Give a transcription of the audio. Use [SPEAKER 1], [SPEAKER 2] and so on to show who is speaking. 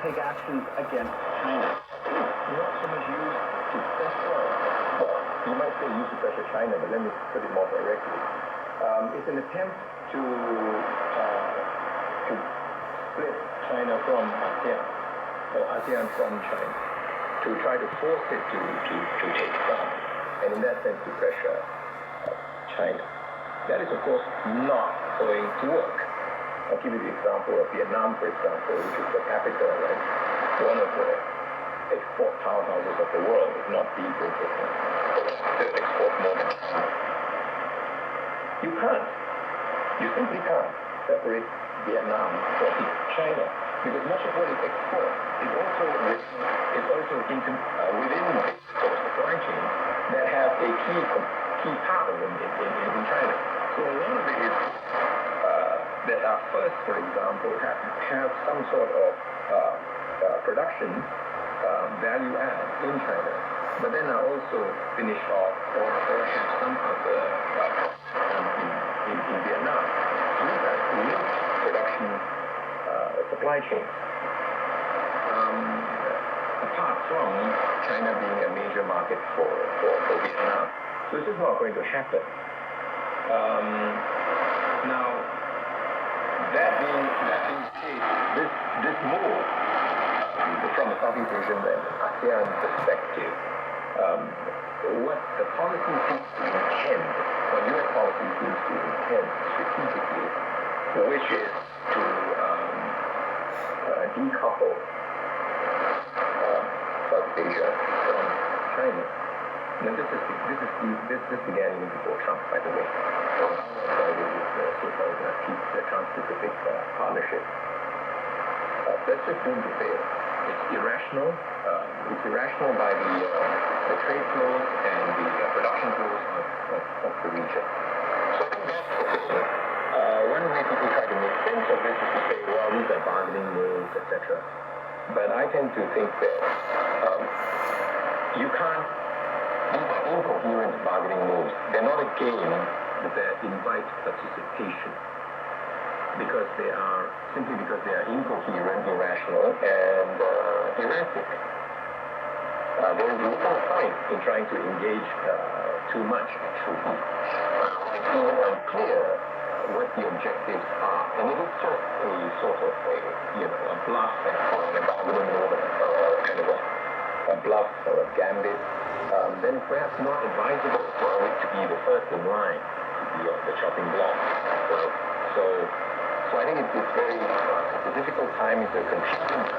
[SPEAKER 1] take actions against China?
[SPEAKER 2] Not so much used to pressure, well, you might say use to pressure China, but let me put it more directly. It's an attempt to split China from ASEAN, or ASEAN from China, to try to force it to take sides, and in that sense to pressure China. That is, of course, not going to work. I'll give you the example of Vietnam, for example, which is per capita like one of the export powerhouses of the world, if not the greatest. To export more than China. You can't. You simply can't separate Vietnam from China, because much of what it exports is also within the sort of supply chain that have a key part of them in China. So a lot of it is that are first, for example, have some sort of production value add in China, but then are also finished off or have some other in Vietnam. So these are linked production supply chains. Apart from China being a major market for Vietnam. So this is not going to happen. Now, that being said, this move from a Southeast Asian and ASEAN perspective, what the policy seems to intend, what U.S. policy seems to intend strategically, which is to decouple South Asia from China. Now this began even before Trump, by the way. The so-called the Trans-Pacific Partnership. That's just doomed to fail. It's irrational. It's irrational by the trade flows and the production flows of the region. So I think that's one way people try to make sense of this is to say, well, these are bargaining moves, etc. But I tend to think that you can't. These are incoherent bargaining moves. They're not a game that invite participation because they are incoherent, irrational, and erratic. There is no point in trying to engage too much, actually. It's so unclear what the objectives are, and it is just a sort of a bluff and a bargaining move, kind of a bluff or a gambit. Then it's perhaps not advisable for it to be the first in line to be on the chopping block. So I think it's a difficult time, it's a confusing time.